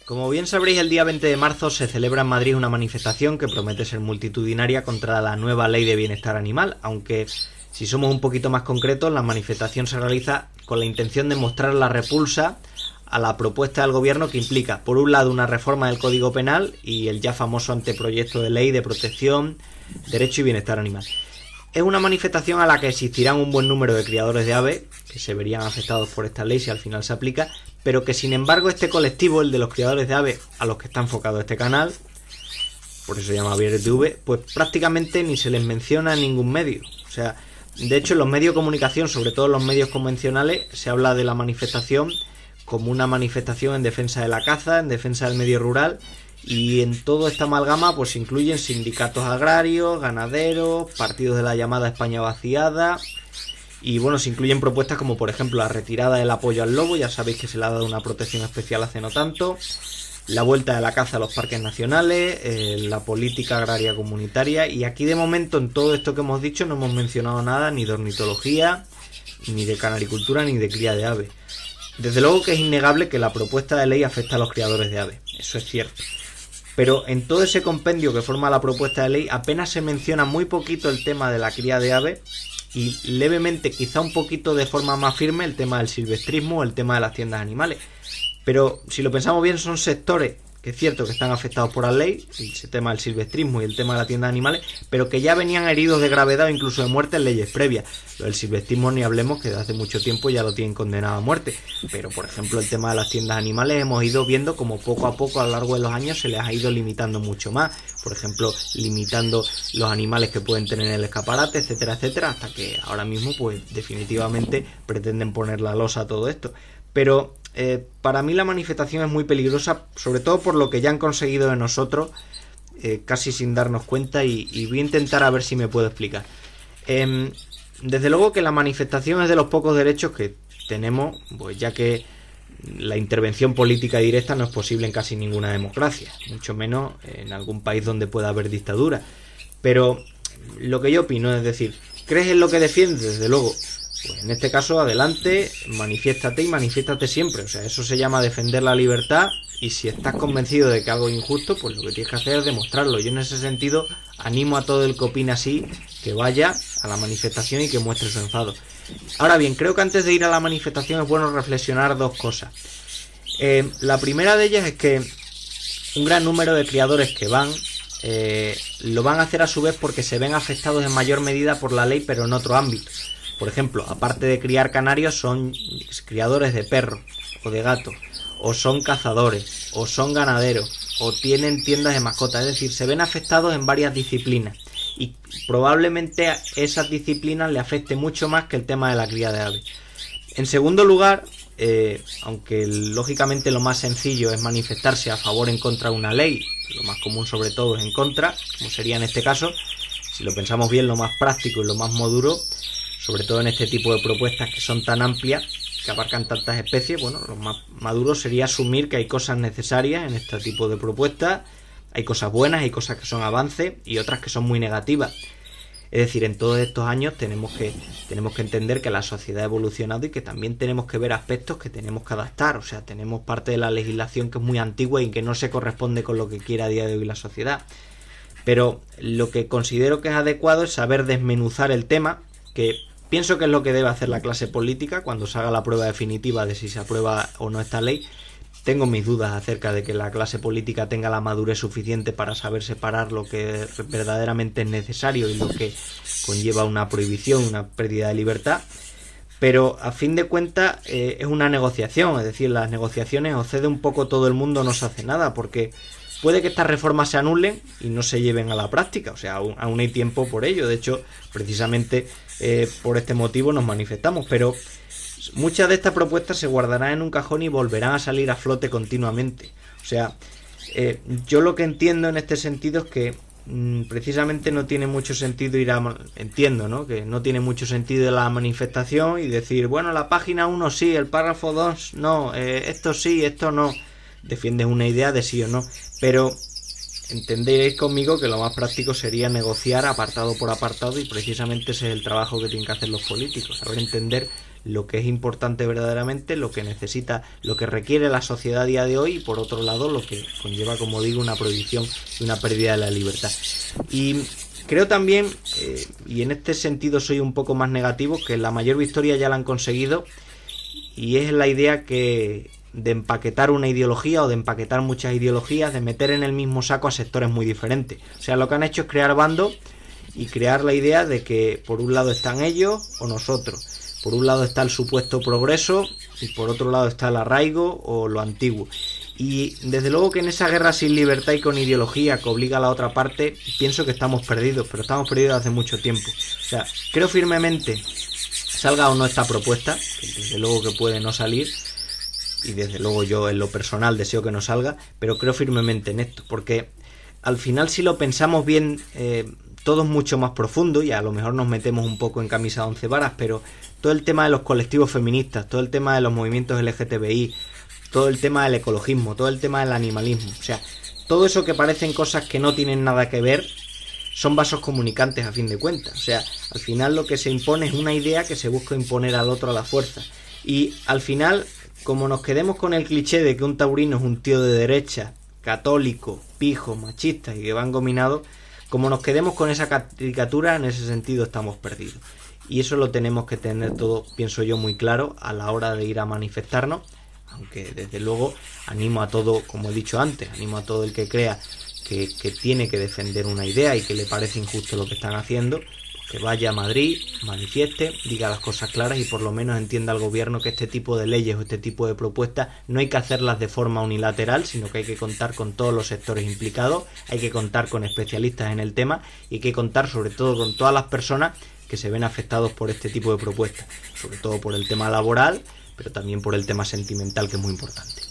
Como bien sabréis, el día 20 de marzo se celebra en Madrid una manifestación que promete ser multitudinaria contra la nueva Ley de Bienestar Animal, aunque si somos un poquito más concretos, la manifestación se realiza con la intención de mostrar la repulsa a la propuesta del gobierno que implica, por un lado, una reforma del Código Penal y el ya famoso anteproyecto de ley de protección, derecho y bienestar animal. Es una manifestación a la que asistirán un buen número de criadores de aves, que se verían afectados por esta ley si al final se aplica, pero que sin embargo este colectivo, el de los criadores de aves, a los que está enfocado este canal, por eso se llama BRTV, pues prácticamente ni se les menciona en ningún medio. O sea, de hecho en los medios de comunicación, sobre todo en los medios convencionales, se habla de la manifestación como una manifestación en defensa de la caza, en defensa del medio rural, y en toda esta amalgama pues se incluyen sindicatos agrarios, ganaderos, partidos de la llamada España vaciada, y bueno, se incluyen propuestas como por ejemplo la retirada del apoyo al lobo, ya sabéis que se le ha dado una protección especial hace no tanto, la vuelta de la caza a los parques nacionales, la política agraria comunitaria, y aquí de momento en todo esto que hemos dicho no hemos mencionado nada ni de ornitología, ni de canaricultura, ni de cría de aves. Desde luego que es innegable que la propuesta de ley afecta a los criadores de aves, eso es cierto. Pero en todo ese compendio que forma la propuesta de ley apenas se menciona muy poquito el tema de la cría de aves y levemente, quizá un poquito de forma más firme, el tema del silvestrismo o el tema de las tiendas animales. Pero si lo pensamos bien, son sectores que es cierto que están afectados por la ley, el tema del silvestrismo y el tema de la tienda de animales, pero que ya venían heridos de gravedad o incluso de muerte en leyes previas. Lo del silvestrismo ni hablemos, que desde hace mucho tiempo ya lo tienen condenado a muerte. Pero por ejemplo el tema de las tiendas de animales hemos ido viendo como poco a poco a lo largo de los años se les ha ido limitando mucho más. Por ejemplo, limitando los animales que pueden tener en el escaparate, etcétera, etcétera, hasta que ahora mismo pues definitivamente pretenden poner la losa a todo esto. Pero para mí la manifestación es muy peligrosa, sobre todo por lo que ya han conseguido de nosotros, casi sin darnos cuenta, y voy a intentar a ver si me puedo explicar. Desde luego que la manifestación es de los pocos derechos que tenemos, pues ya que la intervención política directa no es posible en casi ninguna democracia, mucho menos en algún país donde pueda haber dictadura. Pero lo que yo opino es decir, ¿crees en lo que defiendes? Desde luego. Pues en este caso, adelante, manifiéstate y manifiéstate siempre. O sea, eso se llama defender la libertad, y si estás convencido de que algo es injusto, pues lo que tienes que hacer es demostrarlo. Yo en ese sentido animo a todo el que opina así que vaya a la manifestación y que muestre su enfado. Ahora bien, creo que antes de ir a la manifestación es bueno reflexionar dos cosas. La primera de ellas es que un gran número de criadores que van lo van a hacer a su vez porque se ven afectados en mayor medida por la ley, pero en otro ámbito. Por ejemplo, aparte de criar canarios, son criadores de perros o de gatos, o son cazadores, o son ganaderos, o tienen tiendas de mascotas. Es decir, se ven afectados en varias disciplinas, y probablemente a esas disciplinas le afecte mucho más que el tema de la cría de aves. En segundo lugar, aunque lógicamente lo más sencillo es manifestarse a favor o en contra de una ley, lo más común sobre todo es en contra, como sería en este caso, si lo pensamos bien, lo más práctico y lo más maduro, sobre todo en este tipo de propuestas que son tan amplias, que abarcan tantas especies, bueno, lo más maduro sería asumir que hay cosas necesarias en este tipo de propuestas, hay cosas buenas, hay cosas que son avances y otras que son muy negativas. Es decir, en todos estos años tenemos que entender que la sociedad ha evolucionado y que también tenemos que ver aspectos que tenemos que adaptar. O sea, tenemos parte de la legislación que es muy antigua y que no se corresponde con lo que quiere a día de hoy la sociedad. Pero lo que considero que es adecuado es saber desmenuzar el tema, que pienso que es lo que debe hacer la clase política cuando se haga la prueba definitiva de si se aprueba o no esta ley. Tengo mis dudas acerca de que la clase política tenga la madurez suficiente para saber separar lo que verdaderamente es necesario y lo que conlleva una prohibición, una pérdida de libertad. Pero a fin de cuentas es una negociación, es decir, las negociaciones o cede un poco todo el mundo o no se hace nada, porque puede que estas reformas se anulen y no se lleven a la práctica, o sea, aún hay tiempo por ello. De hecho, precisamente por este motivo nos manifestamos, pero muchas de estas propuestas se guardarán en un cajón y volverán a salir a flote continuamente. O sea, yo lo que entiendo en este sentido es que precisamente no tiene mucho sentido entiendo, ¿no? Que no tiene mucho sentido la manifestación y decir, bueno, la página 1 sí, el párrafo 2 no, esto sí, esto no. Defiendes una idea de sí o no, pero entenderéis conmigo que lo más práctico sería negociar apartado por apartado, y precisamente ese es el trabajo que tienen que hacer los políticos, saber entender lo que es importante verdaderamente, lo que necesita, lo que requiere la sociedad a día de hoy, y por otro lado lo que conlleva, como digo, una prohibición y una pérdida de la libertad. Y creo también, y en este sentido soy un poco más negativo, que la mayor victoria ya la han conseguido, y es la idea de empaquetar una ideología, o de empaquetar muchas ideologías, de meter en el mismo saco a sectores muy diferentes. O sea, lo que han hecho es crear bandos y crear la idea de que por un lado están ellos o nosotros. Por un lado está el supuesto progreso y por otro lado está el arraigo o lo antiguo. Y desde luego que en esa guerra sin libertad y con ideología que obliga a la otra parte, pienso que estamos perdidos, pero estamos perdidos hace mucho tiempo. O sea, creo firmemente, salga o no esta propuesta, que desde luego que puede no salir, y desde luego yo en lo personal deseo que no salga, pero creo firmemente en esto, porque al final, si lo pensamos bien, todo es mucho más profundo, y a lo mejor nos metemos un poco en camisa de 11 varas, pero todo el tema de los colectivos feministas, todo el tema de los movimientos LGTBI, todo el tema del ecologismo, todo el tema del animalismo, o sea, todo eso que parecen cosas que no tienen nada que ver, son vasos comunicantes a fin de cuentas. O sea, al final lo que se impone es una idea que se busca imponer al otro a la fuerza. Y al final, como nos quedemos con el cliché de que un taurino es un tío de derecha, católico, pijo, machista y que va engominado, como nos quedemos con esa caricatura, en ese sentido estamos perdidos. Y eso lo tenemos que tener todo, pienso yo, muy claro a la hora de ir a manifestarnos, aunque desde luego animo a todo, como he dicho antes, animo a todo el que crea que tiene que defender una idea y que le parece injusto lo que están haciendo, pues que vaya a Madrid, manifieste, diga las cosas claras y por lo menos entienda al gobierno que este tipo de leyes o este tipo de propuestas no hay que hacerlas de forma unilateral, sino que hay que contar con todos los sectores implicados, hay que contar con especialistas en el tema y hay que contar sobre todo con todas las personas que se ven afectados por este tipo de propuestas, sobre todo por el tema laboral, pero también por el tema sentimental, que es muy importante.